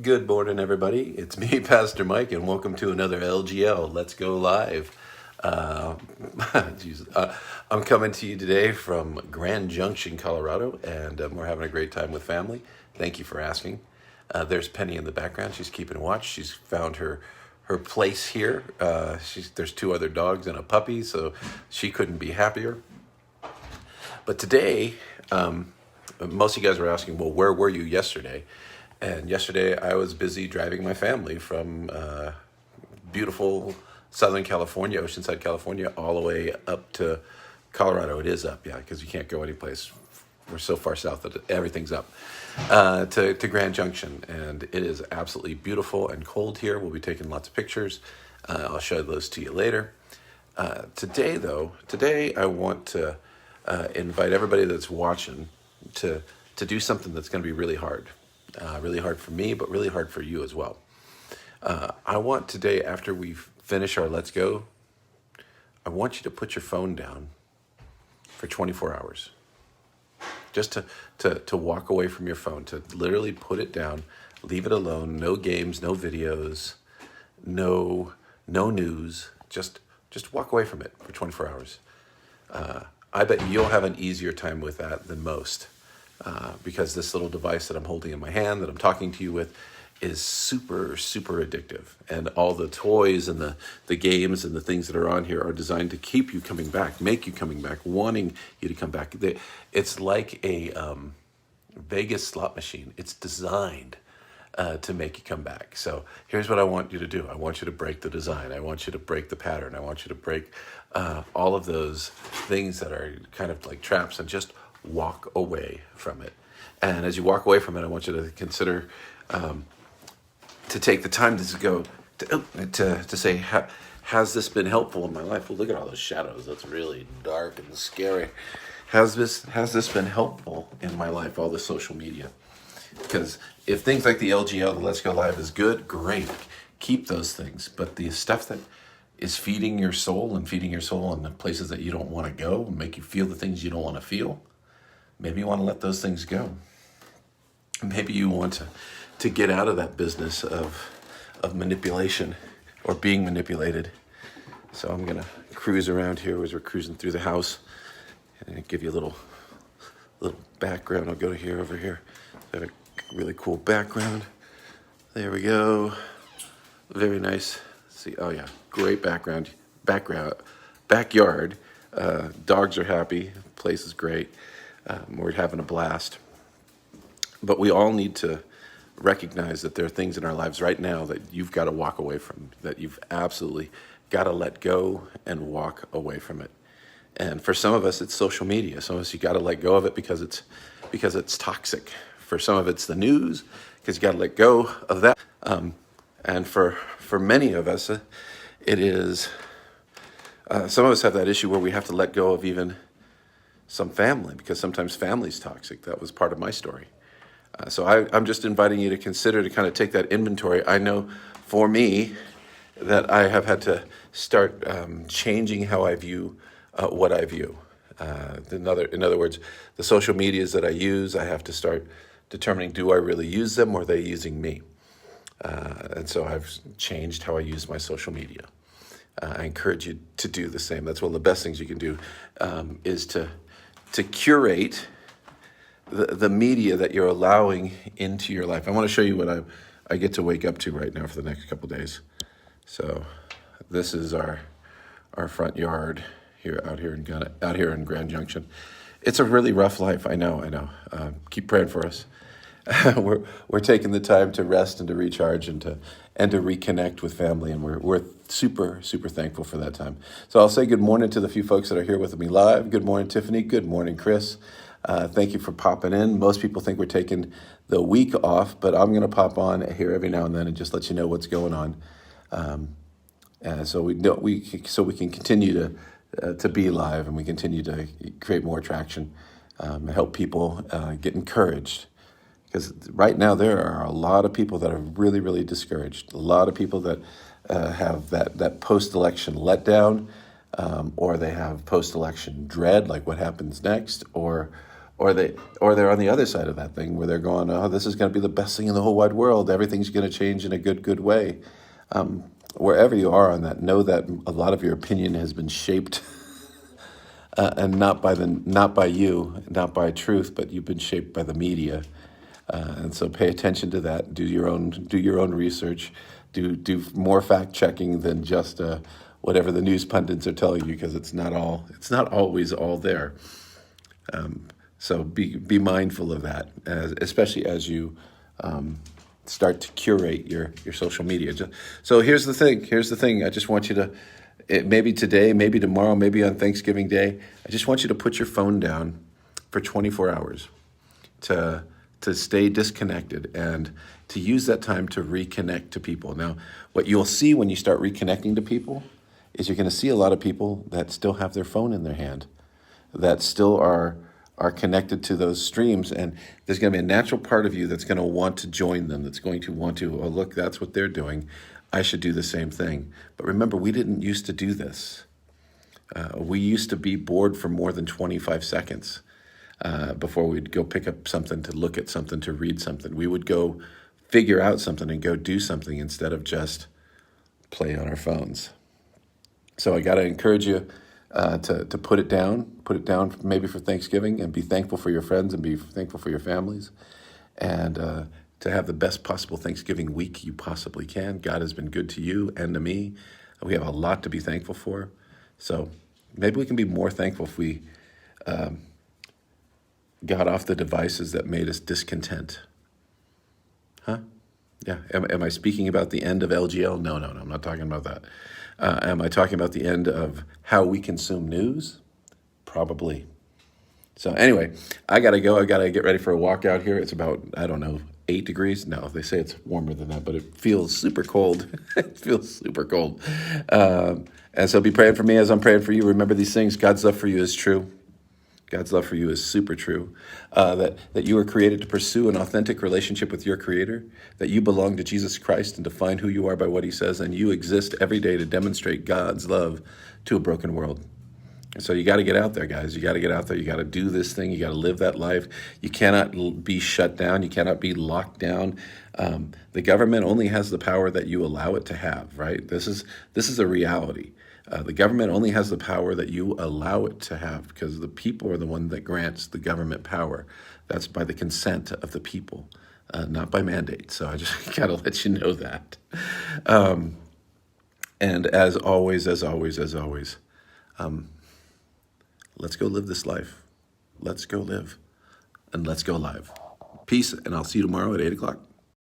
Good morning, everybody. It's me, Pastor Mike, and welcome to another LGL. Let's go live. Uh, I'm coming to you today from Grand Junction, Colorado, and we're having a great time with family. Thank you for asking. There's Penny in the background. She's keeping watch. She's found her place here. There's two other dogs and a puppy, so she couldn't be happier. But today, most of you guys were asking, well, where were you yesterday? And yesterday I was busy driving my family from beautiful Southern California, Oceanside, California, all the way up to Colorado. It is up, yeah, because you can't go anyplace. We're so far south that everything's up. To Grand Junction. And it is absolutely beautiful and cold here. We'll be taking lots of pictures. I'll show those to you later. Today I want to invite everybody that's watching to do something that's going to be really hard for me, but really hard for you as well. I want today, after we finish our Let's Go, I want you to put your phone down for 24 hours. Just to walk away from your phone, to literally put it down, leave it alone, no games, no videos, no news, just walk away from it for 24 hours. I bet you'll have an easier time with that than most. Because this little device that I'm holding in my hand, that I'm talking to you with, is super, super addictive. And all the toys and the games and the things that are on here are designed to keep you coming back, make you coming back, wanting you to come back. It's like a Vegas slot machine. It's designed to make you come back. So here's what I want you to do. I want you to break the design. I want you to break the pattern. I want you to break all of those things that are kind of like traps, and just walk away from it. And as you walk away from it, I want you to consider to take the time to go to say, has this been helpful in my life? Well, look at all those shadows. That's really dark and scary. Has this been helpful in my life? All the social media. Because if things like the LGL, the Let's Go Live, is good, great. Keep those things. But the stuff that is feeding your soul in the places that you don't want to go, and make you feel the things you don't want to feel, maybe you want to let those things go. Maybe you want to get out of that business of manipulation or being manipulated. So I'm going to cruise around here as we're cruising through the house, and give you a little background. I'll go to over here. Got a really cool background. There we go. Very nice. Let's see. Oh yeah, great backyard. Dogs are happy. Place is great. We're having a blast. But we all need to recognize that there are things in our lives right now that you've got to walk away from, that you've absolutely got to let go and walk away from it. And for some of us, it's social media. Some of us, you got to let go of it because it's toxic. For some of it's the news, because you got to let go of that. And for many of us, it is, some of us have that issue where we have to let go of even some family, because sometimes family's toxic. That was part of my story. So I'm just inviting you to consider, to kind of take that inventory. I know for me that I have had to start changing how I view what I view. In other words, the social medias that I use, I have to start determining, do I really use them, or are they using me? And so I've changed how I use my social media. I encourage you to do the same. That's one of the best things you can do, is to curate the media that you're allowing into your life. I want to show you what I get to wake up to right now for the next couple of days. So this is our front yard out here in Grand Junction. It's a really rough life. I know. Keep praying for us. We're taking the time to rest and to recharge and to reconnect with family, and we're super, super thankful for that time. So I'll say good morning to the few folks that are here with me live. Good morning, Tiffany. Good morning, Chris. Thank you for popping in. Most people think we're taking the week off, but I'm going to pop on here every now and then and just let you know what's going on, so we can continue to be live, and we continue to create more traction, and help people get encouraged. Because right now there are a lot of people that are really, really discouraged. A lot of people that have that post-election letdown, or they have post-election dread, like what happens next, or or they're on the other side of that thing where they're going, oh, this is going to be the best thing in the whole wide world. Everything's going to change in a good way. Wherever you are on that, know that a lot of your opinion has been shaped, and not by you, not by truth, but you've been shaped by the media. And so pay attention to that. Do your own research. Do more fact checking than just whatever the news pundits are telling you, because it's not always all there. So be mindful of that, especially as you start to curate your social media. So here's the thing. I just want you to, maybe today, maybe tomorrow, maybe on Thanksgiving Day, I just want you to put your phone down for 24 hours to stay disconnected and to use that time to reconnect to people. Now, what you'll see when you start reconnecting to people is you're going to see a lot of people that still have their phone in their hand, that still are connected to those streams, and there's going to be a natural part of you that's going to want to join them, that's going to want to, oh, look, that's what they're doing. I should do the same thing. But remember, we didn't used to do this. We used to be bored for more than 25 seconds before we'd go pick up something, to look at something, to read something. We would go figure out something and go do something instead of just play on our phones. So I got to encourage you to put it down maybe for Thanksgiving, and be thankful for your friends and be thankful for your families, and to have the best possible Thanksgiving week you possibly can. God has been good to you and to me. We have a lot to be thankful for. So maybe we can be more thankful if we got off the devices that made us discontent. Huh? Yeah. Am I speaking about the end of LGL? No, I'm not talking about that. Am I talking about the end of how we consume news? Probably. So anyway, I got to go. I got to get ready for a walk out here. It's about, 8 degrees. No, they say it's warmer than that, but it feels super cold. It feels super cold. And so be praying for me as I'm praying for you. Remember these things. God's love for you is true. God's love for you is super true, that you were created to pursue an authentic relationship with your Creator, that you belong to Jesus Christ and define who you are by what He says, and you exist every day to demonstrate God's love to a broken world. And so you got to get out there, guys. You got to get out there. You got to do this thing. You got to live that life. You cannot be shut down. You cannot be locked down. The government only has the power that you allow it to have, right? This is a reality. The government only has the power that you allow it to have, because the people are the one that grants the government power. That's by the consent of the people, not by mandate. So I just got to let you know that. And as always, let's go live this life. Let's go live, and let's go live. Peace, and I'll see you tomorrow at 8 o'clock.